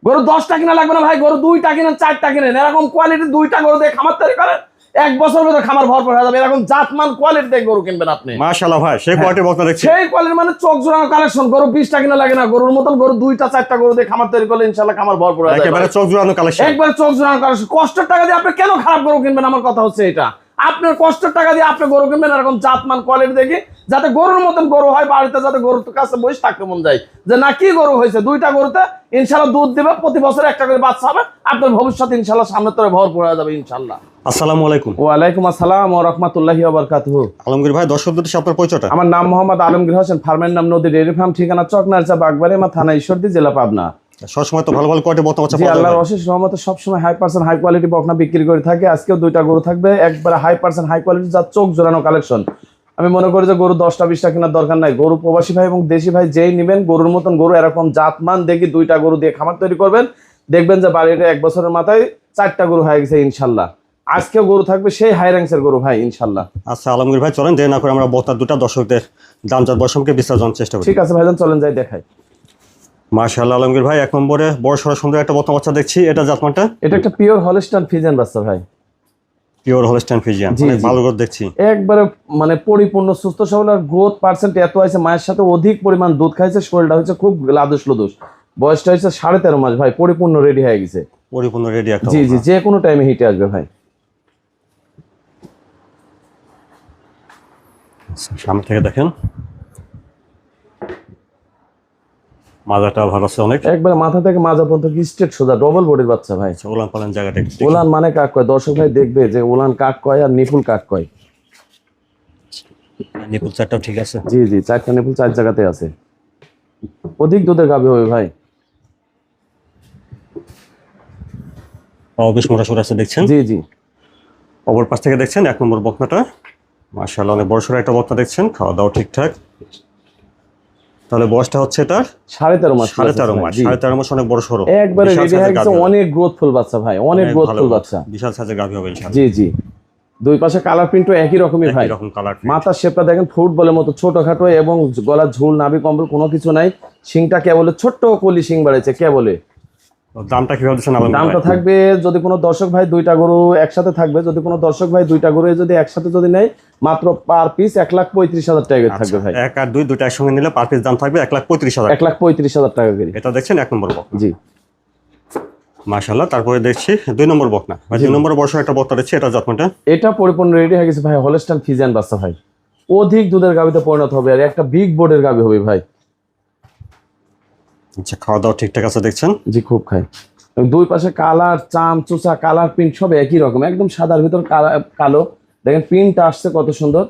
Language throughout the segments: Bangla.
গরু 10টা কিনা লাগবে না ভাই, গরু 2টা কিনেন 4টা কিনেন, এরকম কোয়ালিটি 2টা গরু দিয়ে খামার তৈরি করেন, 1 বছর ভিতরে খামার ভরপুর হয়ে যাবে। এরকম জাতমান কোয়ালিটি দিয়ে গরু কিনবেন আপনি। মাশাআল্লাহ ভাই, সেই কোয়ালিটির বকনা দেখছি। সেই কোয়ালিটি মানে চোখ জোড়ানো কালেকশন। গরু 20টা কিনা লাগে না, গরুর মতন গরু 2টা 4টা গরু দিয়ে খামার তৈরি করলে ইনশাআল্লাহ খামার ভরপুর হয়ে যাবে। একেবারে চোখ জোড়ানো কালেকশন, একবারে চোখ জোড়ানো কালেকশন। কষ্টের টাকা দিয়ে আপনি কেন খারাপ গরু কিনবেন? আমার কথা হচ্ছে এটা, আপনার কষ্টের টাকা দিয়ে আপনি গরু কিনবেন এরকম জাতমান কোয়ালিটি দেখি, যাতে গরুর মতন গরু হয়, বাড়িতে যাতে গরুর কাছে বসে থাকতে মন যায় যে না কি গরু হয়েছে। 2টা গরুতে ইনশাআল্লাহ দুধ দিবে, প্রতি বছর একটা করে বাচ্চা হবে, আপনার ভবিষ্যৎ ইনশাআল্লাহ সামনের তরে ভরপুর হয়ে যাবে ইনশাআল্লাহ। আসসালামু আলাইকুম। ওয়ালাইকুম আসসালাম ওয়া রাহমাতুল্লাহি ওয়া বারাকাতুহু। আলমগীর ভাই, দর্শকদের সাথে আপনার পরিচয়টা? আমার নাম মোহাম্মদ আলমগীর হোসেন, ফার্মের নাম নদী ডেইরি ফার্ম, ঠিকানা চকনারচা বাগবাড়িয়া থানা ঈশ্বরদী, জেলা পাবনা। সবসময় তো ভালো ভালো কোয়ালিটি বকনা বাচ্চা জি, পাওয়া যায়। আল্লাহর অশেষ রহমতে সবসময় 100% হাই কোয়ালিটি বকনা বিক্রি করে থাকে। আজকেও 2টা গরু থাকবে, একবারে 100% হাই কোয়ালিটি, যা চোখ জোড়ানো কালেকশন। আমি মনে করি যে গরু 10টা 20টা কেনার দরকার নাই। গরু প্রবাসী ভাই এবং দেশি ভাই যেই নেবেন, গরুর মতন গরু এরকম জাতমান দেখি 2টা গরু দিয়ে খামার তৈরি করবেন, দেখবেন যে বাড়িতে 1 বছরের মাথায় 4টা গরু হয়ে গেছে ইনশাল্লাহ। আজকেও গরু থাকবে সেই হাই র্যাঙ্কসের গরু ভাই ইনশাল্লাহ। আচ্ছা আলমগীর ভাই, চলেন দেরি না করে আমরা বকনা দুটা দর্শকদের দাম জাত বর্ষমকে বিস্তার জানার চেষ্টা করি। ঠিক আছে ভাইজান, চলেন যাই দেখাই। মাশাআল্লাহ আলমগীর ভাই, 1 নম্বরে বড় সড়ো সুন্দর একটা বকনা বাচ্চা দেখছি। এটা জাতমানটা? এটা একটা পিওর হলস্টাইন ফ্রিজিয়ান বাচ্চা ভাই। পিওর হলস্টাইন ফ্রিজিয়ান, অনেক ভালো গ্রোথ দেখছি। একবারে মানে পরিপূর্ণ সুস্থ সবল, আর গ্রোথ পার্সেন্ট এত আছে, মায়ের সাথে অধিক পরিমাণ দুধ খাইছে, শরীরটা হচ্ছে খুব লাদুস লুদুস। বয়সটা হচ্ছে 13.5 মাস ভাই, পরিপূর্ণ রেডি হয়ে গেছে। পরিপূর্ণ রেডি একটা। জি জি, যে কোনো টাইমে হিটে আসবে ভাই। সামনে থেকে দেখেন, মাজাটা ভালো আছে অনেক, একবার মাথা থেকে মাজা পর্যন্ত স্ট্রেট সোজা ডবল বডির বাচ্চা ভাই। ওলান পালান জায়গাটা একটু। ওলান মানে কাক কয়, দর্শক ভাই দেখবে যে ওলান কাক কয় আর নিপুল কাক কয়। নিপুল চারটাও ঠিক আছে। জি জি, 4টা নিপুল 4 জায়গাতে আছে। অধিক দুধের গাভী হবে ভাই। বেশ মোটা সোটা আছে দেখছেন। জি জি, অপর পাশ থেকে দেখছেন 1 নম্বর বকনাটা। মাশাআল্লাহ, অনেক বড় সড়ো একটা বকনা দেখছেন, খাওয়া দাওয়া ঠিকঠাক। তাহলে বয়সটা হচ্ছে এটার 13.5 মাস। 13.5 মাস। 13.5 মাস, অনেক বড় সড়ো, একবারে রেডি হয়ে গেছে, অনেক গ্রোথফুল বাচ্চা ভাই, অনেক গ্রোথফুল বাচ্চা, বিশাল সাইজের গাভী হবে ইনশাআল্লাহ। জি জি। দুই পাশে কালার প্রিন্টও একই রকমই ভাই। এরকম কালার। মাথার শেপটা দেখেন ফুটবলের মতো ছোটখাটো, এবং গলার ঝুল নাভি কম্বল কোনো কিছু নাই। শিংটা কেবলে ছোট্ট কলি শিং বাড়াইছে কেবলে। দামটা কিভাবে দিচ্ছেন আলমগীর ভাই? দামটা থাকবে, যদি কোনো দর্শক ভাই 2টা গরু একসাথে থাকবে, যদি কোনো দর্শক ভাই 2টা গরু যদি একসাথে যদি নেয়, মাত্র পার পিস 1,35,000 টাকা থাকবে ভাই। 1 আর 2 দুটো একসঙ্গে নিলে পার পিস দাম থাকবে 1,35,000। 1,35,000 টাকা করে। এটা দেখছেন 1 নম্বর বকনা। জি মাশাআল্লাহ। তারপরে দেখছি 2 নম্বর বকনা। ভাই 2 নম্বর বর্ষ একটা বকনা দেখছি, এটা জাতমানটা? এটা পরিপূর্ণ রেডি হয়ে গেছে ভাই, হলস্টাইন ফ্রিজিয়ান বাচ্চা ভাই। অধিক দুধের গাভীতে পরিণত হবে, আর একটা বিগ বোর্ডের গাভী হবে ভাই। আচ্ছা, খাওয়া দাওয়া ঠিকঠাক আছে দেখছেন? জি, খুব খাই। দুই পাশে কালার চাম চোচা কালার প্রিন্ট সব একই রকম, একদম সাদার ভিতর কালো। দেখেন প্রিন্টটা আসছে কত সুন্দর,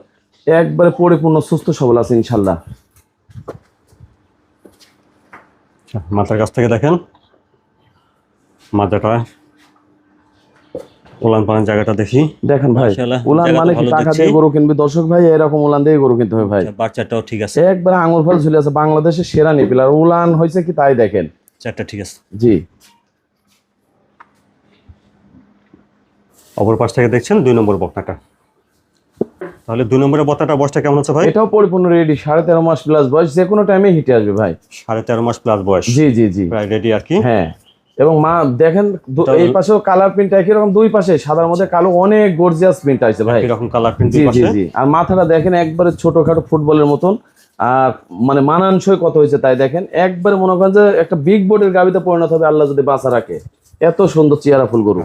একবারে পরিপূর্ণ সুস্থ সবল আছে ইনশাল্লাহ। মাথার কাছ থেকে দেখেন, মাথাটা উলান পালান জায়গাটা দেখি। দেখেন ভাই, উলান মানে কি টাকা দিয়ে গরু কিনবে দর্শক ভাই, এরকম উলান দিয়ে গরু কিনতে হবে ভাই। বাচ্চাটাও ঠিক আছে, একবারে আঙুর ফল ঝুলে আছে, বাংলাদেশের সেরা নিপিল। আর উলান হয়েছে কি তাই দেখেন, চারটা ঠিক আছে। জি। অপর পাশ থেকে দেখছেন 2 নম্বর বকনাটা। তাহলে 2 নম্বরের বকনাটা বয়সটা কেমন আছে ভাই? এটাও পরিপূর্ণ রেডি, 13.5 মাস প্লাস বয়স, যে কোনো টাইমে হিটে আসবে ভাই। 13.5 মাস প্লাস বয়স। জি জি জি, প্রায় রেডি আর কি। হ্যাঁ। এবং মা দেখেন এই পাশেও কালার প্রিন্ট একই রকম, দুই পাশে সাদার মধ্যে কালো, অনেক গর্জিয়াস প্রিন্ট আছে ভাই। এরকম কালার প্রিন্ট জি দুই জি পাশে। জি। আর মাথাটা দেখেন একবারে ছোটখাটো ফুটবলের মতন, আর মানে মানানসই কত হয়েছে তাই দেখেন। একবারে মনে করেন যে একটা বিগ বোর্ডের গাবিতে পরিণত হবে আল্লাহ যদি বাঁচা রাখে। এত সুন্দর চেহারা ফুল গরু।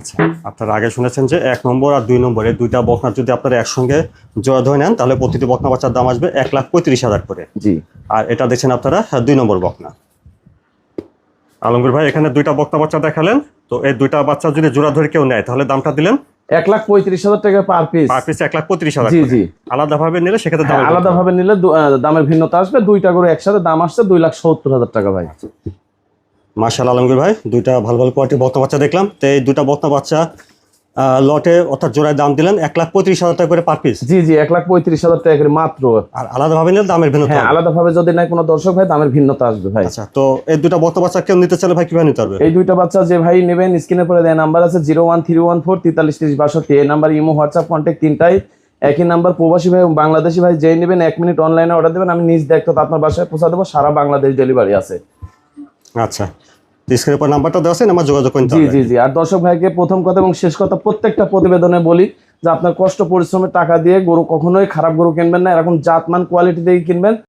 আপনারা আগে শুনেছেন যে 1 নম্বর আর 2 নম্বরে 2টা বকনা যদি আপনারা একসঙ্গে জোড়া ধরে নেন, তাহলে প্রতিটি বকনা বাচ্চার দাম আসবে 1,35,000 করে। জি। আর এটা দেখছেন আপনারা 2 নম্বর বকনা। আলমগীর ভাই, এখানে 2টা বকনা বাচ্চা দেখালেন, তো এই 2টা বাচ্চা যদি জোড়া ধরে কেউ নেয়, তাহলে দামটা দিলেন 1,35,000 টাকা পার পিস। Per piece 1,35,000। জি জি। আলাদাভাবে নিলে সেক্ষেত্রে দাম আলাদাভাবে নিলে দামের ভিন্নতা আসবে। 2টা করে একসাথে দাম আসছে 2,70,000 টাকা ভাই। মাশাআল্লাহ আলমগীর ভাই, 2টা ভালো ভালো কোয়ালিটির বকনা বাচ্চা দেখলাম। তো এই 2টা বকনা বাচ্চা লটে অর্থাৎ জোড়ায় দাম দিলেন 1,35,000 টাকা করে পার পিস। জি জি, 1,35,000 টাকা করে মাত্র। আর আলাদাভাবে নিলে দামের ভিন্নতা। হ্যাঁ, আলাদাভাবে যদি নাই কোনো দর্শক ভাই, দামের ভিন্নতা আসবে ভাই। আচ্ছা, তো এই 2টা বকনা বাচ্চা কেউ নিতে চাইলে ভাই কিভাবে নিতে পারবে? এই 2টা বাচ্চা যে ভাই নেবেন, স্ক্রিনের পরে দেয় নাম্বার আছে 01314433062। এই নাম্বার ইমো হোয়াটসঅ্যাপ কন্ট্যাক্ট তিনটাই একই নাম্বার। প্রবাসী ভাই এবং বাংলাদেশি ভাই যেই নেবেন 1 মিনিট অনলাইনে অর্ডার দেবেন, আমি নিজ দেখতে আপনার বাসায় পৌঁছা দেবো, সারা বাংলাদেশ ডেলিভারি আছে। আচ্ছা, স্ক্রিনের পর নাম্বারটা দেওয়া আছে, আমার যোগাযোগ করতে জি হবে। জি জি। আর দর্শক ভাইকে প্রথম কথা এবং শেষ কথা প্রত্যেকটা প্রতিবেদনে বলি যে আপনার কষ্ট পরিশ্রমের টাকা দিয়ে গরু কখনোই খারাপ গরু কিনবেন না, এরকম জাতমান কোয়ালিটি দিয়ে কিনবেন।